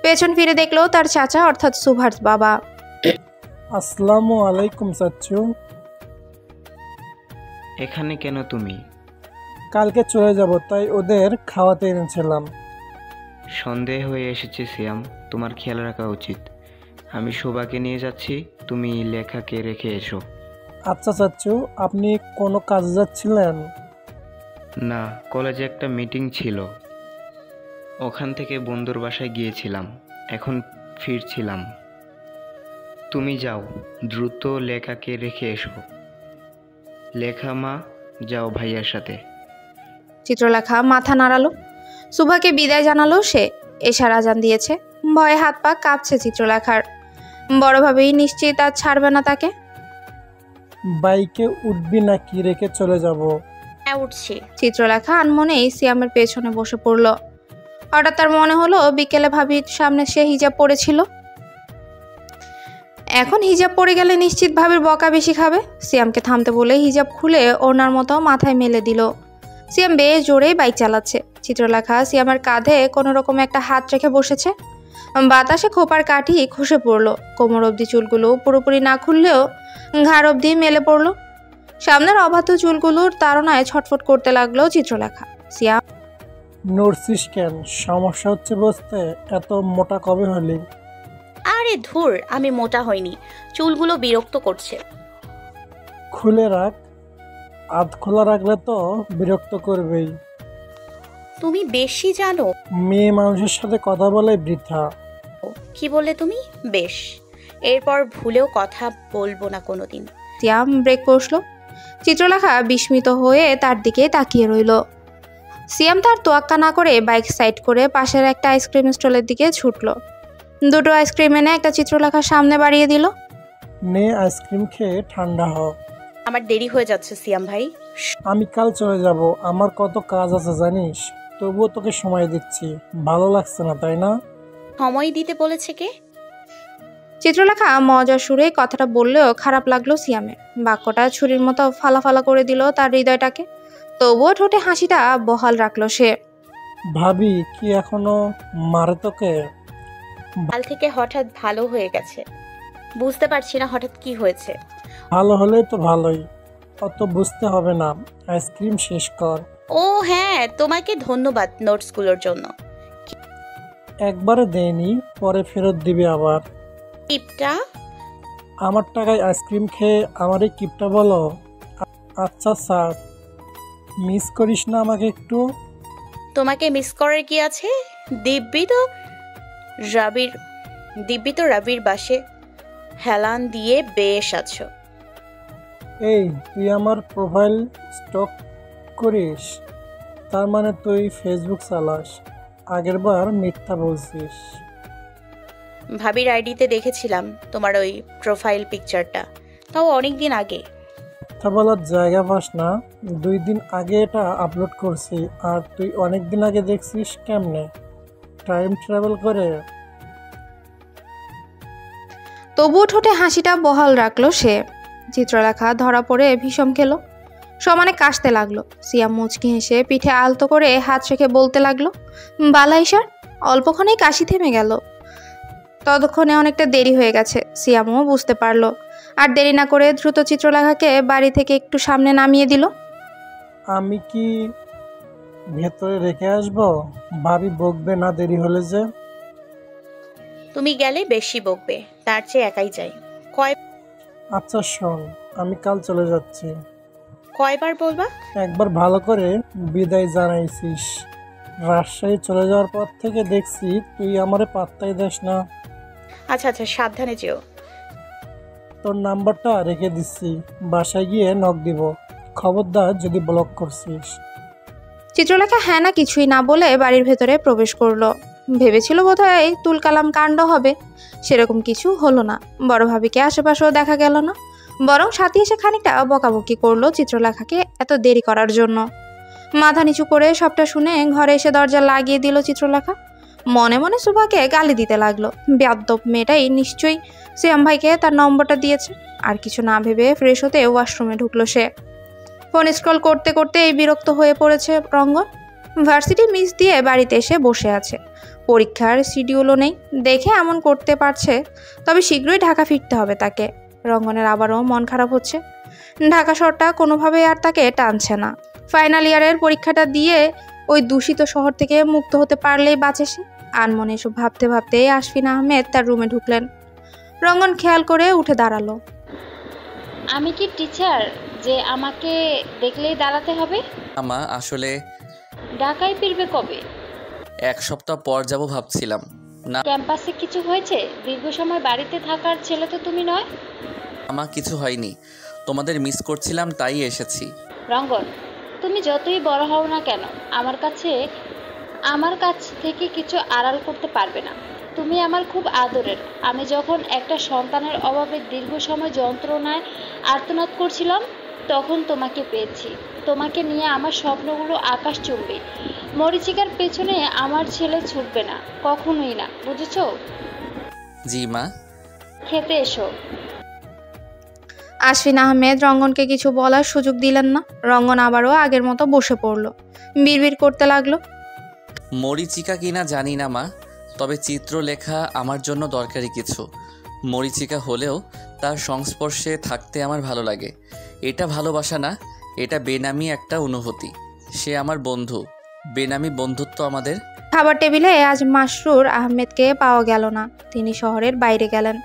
পেছন ফিরে দেখলো তার চাচা অর্থাৎ সুভার বাবা। আসসালামু আলাইকুম চাচ্চু। এখানে কেন তুমি? কালকে চলে যাব, তাই ওদের খাওয়াতে এনেছিলাম। সন্দেহ হয়ে এসেছে সিয়াম, তোমার খেয়াল রাখা উচিত। আমি শোভাকে নিয়ে যাচ্ছি, তুমি লেখাকে রেখে এসো। আচ্ছা চাচ্চু, আপনি কোনো কাজে যাচ্ছিলেন? না, কলেজে একটা মিটিং ছিল, ওখান থেকে বন্ধুর বাসায় গিয়েছিলাম, এখন ফিরছিলাম। তুমি যাও, দ্রুত লেখাকে রেখে এসো। লেখা মা, যাও ভাইয়ার সাথে। চিত্রলেখা মাথা নাড়ালো। সুভাকে বিদায় জানালো সে। এশার আজান দিয়েছে। ভয়ে হাত পা কাঁপছে চিত্রলেখার। বড়ভাবেই নিশ্চিত আর ছাড়বে না তাকে। বাইকে উঠবি নাকি রেখে চলে যাব? হ্যাঁ, উঠছি। চিত্রলেখা আনমনেই সিয়ামের পেছনে বসে পড়ল। হঠাৎ তার মনে হলো বিকেলে ভাবির সামনে সে হিজাব পরেছিল। এখন হিজাব পরে গেলে নিশ্চিত ভাবির বকা বেশি খাবে। সিয়ামকে থামতে বলে হিজাব খুলে ওনার মতো মাথায় মেলে দিল। সিয়াম বেশ জোরেই বাইক চালাচ্ছে। চিত্রলেখা সিয়ামের কাঁধে কোনো রকম একটা হাত রেখে বসেছে। বাতাসে খোপার কাঠি খসে পড়লো। কোমর অবধি চুলগুলো পুরোপুরি না খুললেও ঘাড় অবধি মেলে পড়লো। সামনের অবাধ্য চুলগুলোর তাড়নায় ছটফট করতে লাগলো চিত্রলেখা। সিয়াম, নড়ছিস কেন? সমস্যা হচ্ছে বসতে? এত মোটা কবে হলি? আরে ধুর, আমি মোটা হইনি, চুলগুলো বিরক্ত করছে। খুলে রাখ, আধ খোলা রাখলে তো বিরক্ত করবেই। তুমি বেশি জানো। মেয়ে মানুষের সাথে কথা বলে বৃথা। কি বললে তুমি? বেশ, এরপর ভুলেও কথা বলবো না কোনোদিন। সিয়াম ব্রেক কষলো। চিত্রলেখা বিস্মিত হয়ে তার দিকে তাকিয়ে রইল। সিয়াম তার তোয়াক্কা না করে বাইক সাইড করে পাশের একটা আইসক্রিম স্টলের দিকে ছুটলো। দুটো আইসক্রিম এনে একটা চিত্রলেখার সামনে বাড়িয়ে দিল। নে, আইসক্রিম খেয়ে ঠান্ডা হ। আমার দেরি হয়ে যাচ্ছে সিয়াম ভাই। আমি কাল চলে যাব, আমার কত কাজ আছে জানিস। তবুও তোকে সময় দিচ্ছি, ভালো লাগছে না তাই না? সময় দিতে বলেছে কে? চিত্রলেখা মজার সুরে কথাটা বললেও খারাপ লাগলো সিয়ামের। বাক্যটা ছুরির মতো ফালাফালা করে দিল তার হৃদয়টাকে। তবুও ঠোঁটে হাসিটা বহাল রাখলো সে। ভাবি কি এখনো মারে তোকে? কাল থেকে হঠাৎ ভালো হয়ে গেছে, বুঝতে পারছি না হঠাৎ কি হয়েছে। ভালো হলেই তো ভালোই, অত বুঝতে হবে না। আইসক্রিম শেষ কর। ও হ্যাঁ, তোমাকে ধন্যবাদ নোটসগুলোর জন্য। একবারে দেয়নি, পরে ফেরত দিবে আবার। টিপটা? আমার টাকায় আইসক্রিম খেয়ে আমার এই কিপটা বলো? আচ্ছা স্যার, মিস করিস না আমাকে একটু? তোমাকে মিস করার কি আছে? দিব্যি তো রবির বাসে হেলান দিয়ে বেশ আছো। এই, তুই আমার প্রোফাইল স্টক করিস? তার মানে তুই ফেসবুক চালাস? আগের বার মিথ্যা বলছিস। ভাবির আইডিতে দেখেছিলাম তোমার ওই প্রোফাইল পিকচারটা, তাও অনেক দিন আগে। তা বলার জায়গা পাস না? 2 দিন আগে এটা আপলোড করছি, আর তুই অনেক দিন আগে দেখছিস কেমনে? টাইম ট্রাভেল করে? তবুও ঠোঁটে হাসিটা বহাল রাখলো সে। চিত্রলেখা ধরা পড়ে ভীষণ খেলো। সমানে কাশতে লাগলো। সিয়াম মুচকি হেসে পিঠে আলতো করে হাত রেখে বলতে লাগলো, বালাইশার। অল্পক্ষণেই কাশি থেমে গেল। ততক্ষণে অনেকটা দেরি হয়ে গেছে, সিয়ামও বুঝতে পারলো। আর দেরি না করে দ্রুত চিত্রলেখাকে বাড়ি থেকে একটু সামনে নামিয়ে দিল। আমি কি ভেতরে রেখে আসবো? ভাবি বকবে না দেরি হলে যে? তুমি গেলে বেশি বকবে, তার চেয়ে একাই যাই। আচ্ছা শোন, আমি কাল চলে যাচ্ছি। কয়বার বলবা? একবার ভালো করে বিদায় জানাইছিস। রাজশাহী চলে যাওয়ার পর থেকে দেখছি তুই আমারে পাত্তাই দিস না। আচ্ছা আচ্ছা, সাবধানে যেও। তোর নাম্বারটা রেখে দিচ্ছি, বাসায় গিয়ে নক দিব। খবরদার যদি ব্লক করছিস। চিত্রলেখা হ্যাঁ না কিছুই না বলে বাড়ির ভেতরে প্রবেশ করলো। ভেবেছিল বোধহয় তুলকালাম কাণ্ড হবে, সেরকম কিছু হলো না। বড় ভাবিকে আশেপাশেও দেখা গেল না, বরং সাথী এসে খানিকটা বকাবকি করলো চিত্রলেখাকে এত দেরি করার জন্য। মাথা নিচু করে সবটা শুনে ঘরে এসে দরজা লাগিয়ে দিল চিত্রলেখা। মনে মনে সুভাকে গালি দিতে লাগলো। বেয়াদ্দপ মেয়েটাই নিশ্চয়ই সিয়াম ভাইকে তার নম্বরটা দিয়েছে। আর কিছু না ভেবে ফ্রেশ হতে ওয়াশরুমে ঢুকলো সে। ফোন স্ক্রল করতে করতে বিরক্ত হয়ে পড়েছে রঙ্গন। ভার্সিটি মিস দিয়ে বাড়িতে এসে বসে আছে, পরীক্ষার শিডিউলও নেই দেখে এমন করতে পারছে। তবে শীঘ্রই ঢাকা ফিরতে হবে তাকে। রঙ্গনের আবারও মন খারাপ হচ্ছে। ঢাকা শহরটা কোনোভাবেই আর তাকে টানছে না। ফাইনাল ইয়ারের পরীক্ষাটা দিয়ে ওই দূষিত শহর থেকে মুক্ত হতে পারলেই বাঁচে সে। আনমনে এসব ভাবতে ভাবতে আশফিন আহমেদ তার রুমে ঢুকলেন। রঙ্গন খেয়াল করে উঠে দাঁড়ালো। আমি কি টিচার যে আমাকে দেখলেই দাঁড়াতে হবে? আমা আসলে ঢাকায় ফিরবে কবে? 1 সপ্তাহ পর যাব ভাবছিলাম। না ক্যাম্পাসে কিছু হয়েছে? দীর্ঘ সময় বাড়িতে থাকার ছেলে তো তুমি নয়। আমার কিছু হয়নি, তোমাদের মিস করছিলাম তাই এসেছি। রঙ্গন, তুমি যতই বড় হও না কেন আমার কাছ থেকে কিছু আড়াল করতে পারবে না। তুমি আমার খুব আদরের। আমি যখন একটা সন্তানের অভাবে দীর্ঘ সময় যন্ত্রণায় আর্তনাদ করছিলাম, তখন তোমাকে পেয়েছি। তোমাকে নিয়ে আমার স্বপ্নগুলো আকাশ চুম্বে। মরীচিকার পেছনে আমার ছেলে ছুটবে না, কখনোই না, বুঝেছো? জি মা। খেতে এসো। আশফিন আহমেদ রঙ্গনকে কিছু বলার সুযোগ দিলেন না। রঙ্গন আবারও আগের মতো বসে পড়ল, বিড়বিড় করতে লাগলো। মরীচিকা কিনা জানি না মা, তবে চিত্রলেখা আমার জন্য দরকারি কিছু। মরীচিকা হলেও তার সংস্পর্শে থাকতে আমার ভালো লাগে। এটা ভালোবাসা না, এটা বেনামি একটা অনুভূতি। সে আমার বন্ধু, বেনামি বন্ধুত্ব আমাদের। খাবার টেবিলে আজ মাসরুর আহমেদকে পাওয়া গেল না, তিনি শহরের বাইরে গেলেন।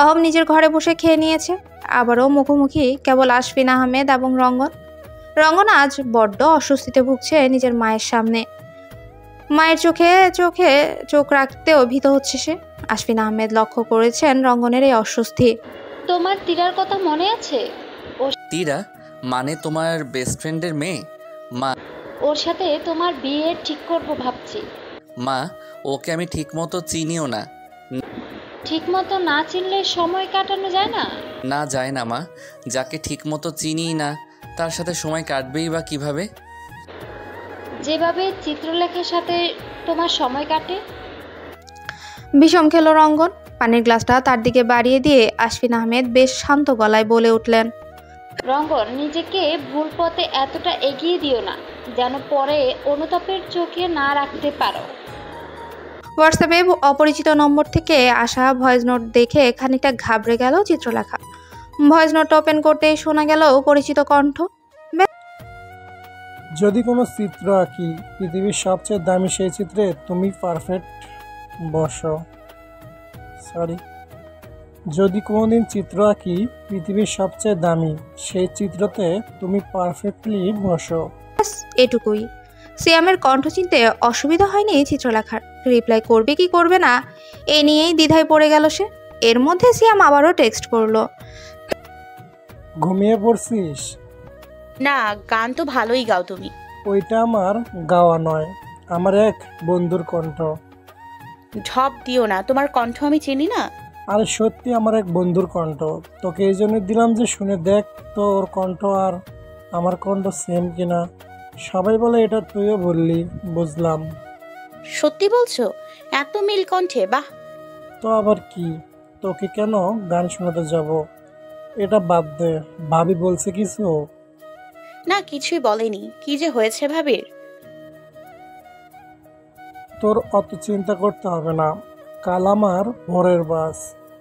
অহম নিজের ঘরে বসে খেয়ে নিয়েছে। আবারও মুখোমুখি কেবল আশফিন আহমেদ এবং রঙ্গন। রঙ্গন আজ বড্ড অস্বস্তিতে ভুগছে নিজের মায়ের সামনে। মায়ের চোখে চোখে চোখ রাখতেও ভীত হচ্ছে সে। আশফিন আহমেদ লক্ষ্য করেছেন রঙ্গনের এই অস্বস্তি। তোমার তীরার কথা মনে আছে? তীরা মানে তোমার বেস্ট ফ্রেন্ডের মেয়ে? মা, ওর সাথে তোমার বিয়ে ঠিক করব ভাবছি। মা, ওকে আমি ঠিকমতো চিনিও না। ঠিকমতো না চিনলে সময় কাটানো যায় না? না যায় না মা, যাকে ঠিকমতো চিনি না তার সাথে সময় কাটবেই বা কিভাবে? যেভাবে চিত্রলেখার সাথে তোমার সময় কাটে। বিষম খেলো রঙ্গন। পানির গ্লাসটা তার দিকে বাড়িয়ে দিয়ে আশফিন আহমেদ বেশ শান্ত গলায় বলে উঠলেন। রঙ্গন, নিজেকে ভুল পথে এতটা এগিয়ে দিও না যেন পরে অনুতাপের চোখে না রাখতে পারো। হোয়াটসঅ্যাপে অপরিচিত নম্বর থেকে আসা ভয়েস নোট দেখে খানিকটা ঘাবড়ে গেল চিত্রলেখা। ভয়েস নোট ওপেন করতেই শোনা গেল পরিচিত কণ্ঠ। যদি কোনো চিত্র আঁকি, পৃথিবীর সবচেয়ে দামি সেই চিত্রে তুমি পারফেক্ট বসো। যদি কোনোদিন চিত্র আঁকি, পৃথিবীর সবচেয়ে দামি সেই চিত্রতে তুমি পারফেক্টলি বসো। এটুকুই। সিয়ামের কণ্ঠ চিনতে অসুবিধা হয়নি চিত্রলেখার। রিপ্লাই করবে কি করবে না এ নিয়েই দ্বিধায় পড়ে গেল সে। এর মধ্যে সিয়াম আবারও টেক্সট করলো। ঘুমিয়ে পড়ছিস? না, গান তো ভালোই গাও তুমি। ওইটা আমার গাওয়া নয়, আমার এক বন্ধুর কণ্ঠ। ঢপ দিও না, তোমার কণ্ঠ আমি চিনি না। আরে সত্যি আমার এক বন্ধুর কণ্ঠ। তোকে এই জন্য দিলাম যে শুনে দেখ তো ওর কণ্ঠ আর আমার কণ্ঠ সেম কিনা। সবাই বলে এটা তুইও বললি, বুঝলাম। সত্যি বলছো? এত মিল কণ্ঠে, বাহ। তো আবার কি, তোকে কেন গান শোনাতে যাব? এটা বাদ দে, ভাবি বলছে কিছু? না, কিছুই বলেনি। কি যে হয়েছে ভাবির? তোর অত চিন্তা করতে হবে না, কাল আমার ভোরের বাস।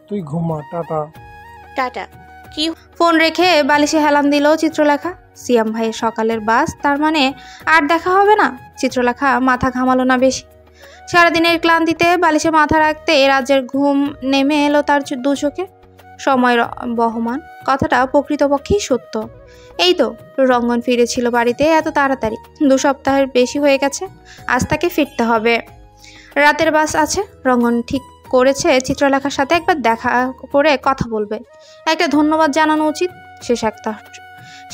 তুই ঘুমা, টাটা। টাটা। কি? ফোন রেখে বালিশে হেলান দিল চিত্রলেখা। সিয়াম ভাইয়ের সকালের বাস, তার মানে আর দেখা হবে না। চিত্রলেখা মাথা ঘামালো না বেশি। সারাদিনের ক্লান্তিতে বালিশে মাথা রাখতে রাজ্যের ঘুম নেমে এলো তার দু চোখে। সময় বহমান, কথাটা প্রকৃতপক্ষেই সত্য। এই তো রঙ্গন ফিরেছিল বাড়িতে এত তাড়াতাড়ি, 2 সপ্তাহের বেশি হয়ে গেছে। আজ তাকে ফিরতে হবে। রাতের বাস আছে। রঙ্গন ঠিক করেছে চিত্রলেখার সাথে একবার দেখা করে কথা বলবে, একটা ধন্যবাদ জানানো উচিত।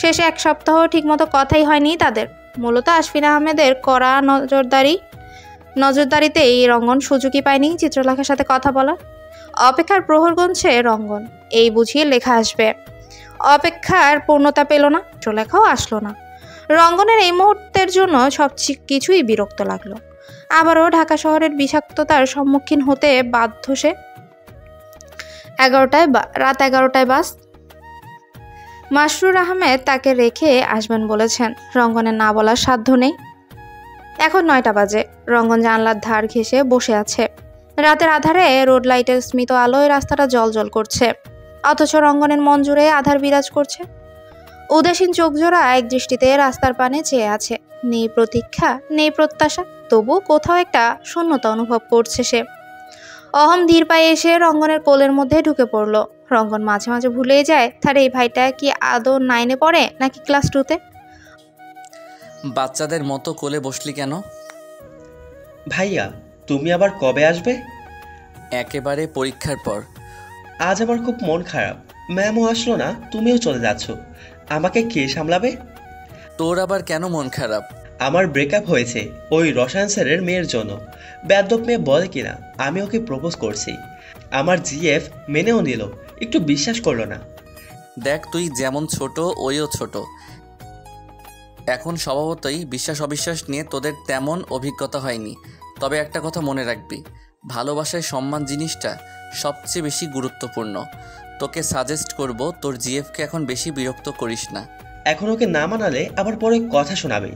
শেষে 1 সপ্তাহ ঠিকমতো কথাই হয়নি তাদের। মূলত আশফিন আহমেদের কড়া নজরদারিতেই রঙ্গন সুযোগই পায়নি চিত্রলেখার সাথে কথা বলার। অপেক্ষার প্রহর গুনছে রঙ্গন, এই বুঝিয়ে লেখা আসবে। অপেক্ষার পূর্ণতা পেল না, চিত্রলেখাও আসলো না। রঙ্গনের এই মুহূর্তের জন্য সব কিছুই বিরক্ত লাগলো। আবারও ঢাকা শহরের বিষাক্ততার সম্মুখীন হতে বাধ্য সে। রাত 11টায় বাস। মাসরুর আহমেদ তাকে রেখে আসবেন বলেছেন। রঙ্গনের না বলার সাধ্য নেই। এখন 9টা বাজে। রঙ্গন জানলার ধার ঘেঁষে বসে আছে। রাতের আধারে রোড লাইটের স্মিত আলোয় রাস্তাটা জ্বলজ্বল করছে, অথচ রঙ্গনের মন জুড়ে আধার বিরাজ করছে। উদাসীন চোখজোড়া এক দৃষ্টিতে রাস্তার পানে চেয়ে আছে। নেই প্রতীক্ষা, নেই প্রত্যাশা, তবু কোথাও একটা শূন্যতা অনুভব করছে সে। অহম ধীর পায়ে এসে রঙ্গনের কোলের মধ্যে ঢুকে পড়ল। রঙ্গন মাঝে মাঝে ভুলেই যায় তার এই ভাইটা কি আদৌ 9-এ পড়ে নাকি ক্লাস 2-তে। বাচ্চাদের মতো কোলে বসলি কেন? ভাইয়া, তুমি আবার কবে আসবে? একেবারে পরীক্ষার পর। আজ আমার খুব মন খারাপ। ম্যামও আসলো না, তুমিও চলে যাচ্ছ। আমাকে কে সামলাবে? তোর আবার কেন মন খারাপ? আমার ব্রেকআপ হয়েছে ওই রসায়ন স্যারের মেয়ের জন্য। বেয়াদব মেয়ে বলে কিনা আমি ওকে প্রপোজ করছি। আমার জিএফ মেনেও নিল, একটু বিশ্বাস করলো না। দেখ, তুই যেমন ছোট ওইও ছোট। এখন স্বভাবতই বিশ্বাস অবিশ্বাস নিয়ে তোদের তেমন অভিজ্ঞতা হয়নি। তবে একটা কথা মনে রাখবি, ভালোবাসায় সম্মান জিনিসটা সবচেয়ে বেশি গুরুত্বপূর্ণ। তোকে সাজেস্ট করব তোর জিএফকে এখন বেশি বিরক্ত করিস না। এখন ওকে না মানালে আবার পরে কথা শোনাবে।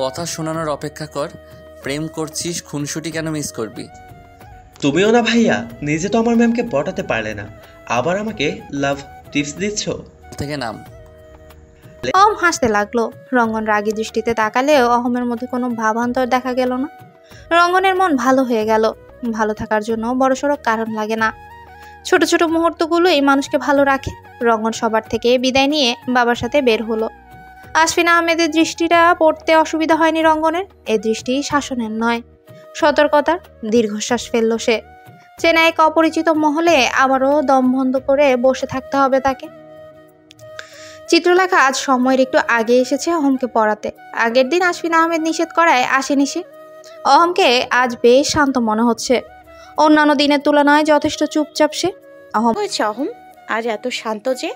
কথা শোনানোর অপেক্ষা কর। প্রেম করছিস, খুনসুটি কেন মিস করবি? তুমিও না ভাইয়া, নিজে তো আমার ম্যামকে পটাতে পারলে না, আবার আমাকে লাভ টিপস দিচ্ছ। থেকে নাম। অহম হাসতে লাগলো। রঙ্গন রাগী দৃষ্টিতে তাকালেও অহমের মধ্যে কোনো ভাবান্তর দেখা গেল না। রঙ্গনের মন ভালো হয়ে গেল। ভালো থাকার জন্য বড়সড় কারণ লাগে না, ছোট ছোট মুহূর্তগুলোই মানুষকে ভালো রাখে। রঙ্গন সবার থেকে বিদায় নিয়ে বাবার সাথে বের হলো। আশফিন আহমেদের দৃষ্টিটা পড়তে অসুবিধা হয়নি রঙ্গনের। এ দৃষ্টি শাসনের নয়, সতর্কতার। দীর্ঘশ্বাস ফেললো সে। চেনা এক অপরিচিত মহলে আবারও দম বন্ধ করে বসে থাকতে হবে তাকে। চিত্রলেখা আজ সময়ের একটু আগে এসেছে অহমকে পড়াতে। আগের দিন আশফিন আহমেদ নিষেধ করায় আসেনি সে। অহমকে আজ বেশ শান্ত মনে হচ্ছে। অন্যান্য দিনের তুলনায় যথেষ্ট চুপচাপ সে। অহম আজ এত শান্ত যে?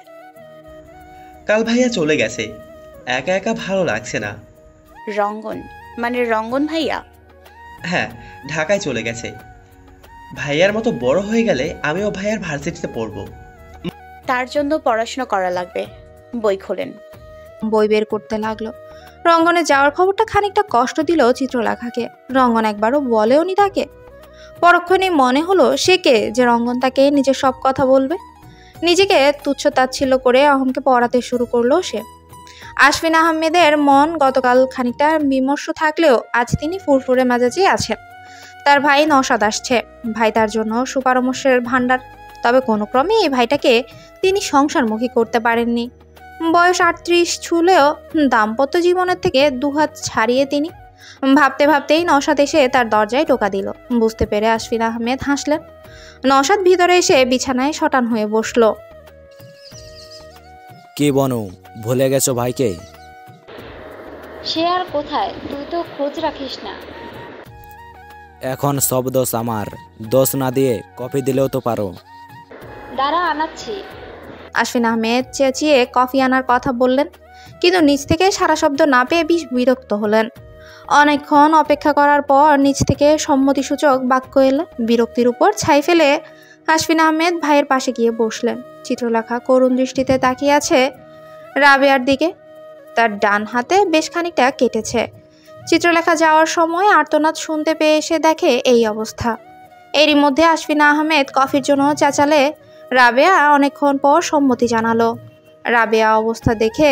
কাল ভাইয়া চলে গেছে, একা একা ভালো লাগছে না। রঙ্গন ভাইয়া? হ্যাঁ, ঢাকায় চলে গেছে। ভাইয়ার মতো বড় হয়ে গেলে আমিও ভাইয়ার ভার্সিটিতে পড়বো। তার জন্য পড়াশোনা করা লাগবে। বই খোলেন। বই বের করতে লাগলো। রঙ্গনে যাওয়ার খবরটা খানিকটা কষ্ট দিল চিত্রলেখাকে। রঙ্গন একবারও বলেওনি তাকে। পরক্ষণেই মনে হলো সে কে যে রঙ্গন তাকে নিজের সব কথা বলবে। নিজেকে তুচ্ছ তাচ্ছিল্য করে অহমকে পড়াতে শুরু করলো সে। আশফিন আহমেদের মন গতকাল খানিকটা বিমর্ষ থাকলেও আজ তিনি ফুরফুরে মেজাজে আছেন। তার ভাই নওশাদ আসছে। ভাই তার জন্য সুপরামর্শের ভাণ্ডার। তবে কোনো ক্রমে এই ভাইটাকে তিনি সংসারমুখী করতে পারেননি। বয়স 38 ছুলেও দাম্পত্য জীবনের থেকে দুহাত ছাড়িয়ে তিনি। ভাবতে ভাবতেই নওশাদ এসে তার দরজায় টোকা দিল। বুঝতে পেরে আশফিন আহমেদ হাসলেন। নওশাদ ভিতরে এসে বিছানায় শটান হয়ে বসলো। কি বনু, ভুলে গেছো ভাইকে? সে আর কোথায়, তুই তো খোঁজ রাখিস না। এখন সব দোষ আমার। দোষ না দিয়ে কফি দিলেও তো পারো। দাঁড়া, আনাচ্ছি। আশফিন আহমেদ চেঁচিয়ে কফি আনার কথা বললেন, কিন্তু নিচ থেকে সারা শব্দ না পেয়ে বেশ বিরক্ত হলেন। অনেকক্ষণ অপেক্ষা করার পর নিচ থেকে সম্মতিসূচক বাক্য এলো। বিরক্তির উপর ছাই ফেলে আশফিন আহমেদ ভাইয়ের পাশে গিয়ে বসলেন। চিত্রলেখা করুণ দৃষ্টিতে তাকিয়ে আছে রাবেয়ার দিকে। তার ডান হাতে বেশ খানিকটা কেটেছে। চিত্রলেখা যাওয়ার সময় আর্তনাদ শুনতে পেয়ে এসে দেখে এই অবস্থা। এরই মধ্যে আশফিন আহমেদ কফির জন্য চেঁচালে রাবেয়া অনেকক্ষণ পর সম্মতি জানালো। রাবেয়া অবস্থা দেখে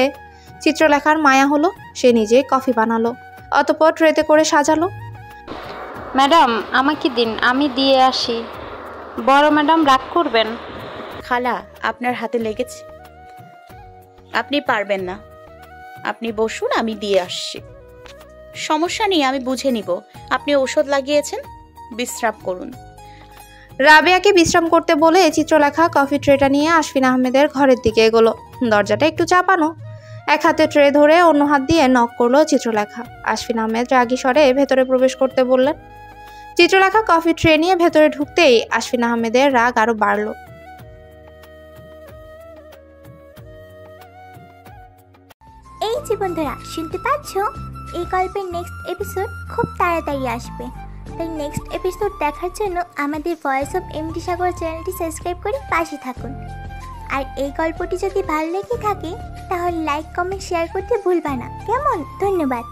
চিত্রলেখার মায়া হলো। সে নিজে কফি বানালো, অতঃপর ট্রেতে করে সাজালো। ম্যাডাম আমাকে দিন, আমি দিয়ে আসি। বড় ম্যাডাম রাগ করবেন। খালা আপনার হাতে লেগেছে, আপনি পারবেন না। আপনি বসুন, আমি দিয়ে আসছি। সমস্যা নেই, আমি বুঝে নিব। আপনি ঔষধ লাগিয়েছেন, বিশ্রাম করুন। রাবেয়াকে বিশ্রাম করতে বলে চিত্রলেখা কফি ট্রেটা নিয়ে আশফিন আহমেদের ঘরের দিকে এগোলো। দরজাটা একটু চাপানো, এক হাতে ট্রে ধরে অন্য হাত দিয়ে নক করলো চিত্রলেখা। আশফিন আহমেদ রাগী স্বরে ভেতরে প্রবেশ করতে বললেন। চিত্রলেখা কফি ট্রে নিয়ে ভেতরে ঢুকতেই আশফিন আহমেদের রাগ আরো বাড়ল। এই যে বন্ধুরা, শুনতে পাচ্ছ? এই গল্পের নেক্সট এপিসোড খুব তাড়াতাড়ি আসবে, তাই নেক্সট এপিসোড দেখার জন্য আমাদের ভয়েস অফ এমডি সাগর চ্যানেলটি সাবস্ক্রাইব করে পাশে থাকুন। আর এই গল্পটি যদি ভালো লেগে থাকে তাহলে লাইক, কমেন্ট, শেয়ার করতে ভুলবা না, কেমন? ধন্যবাদ।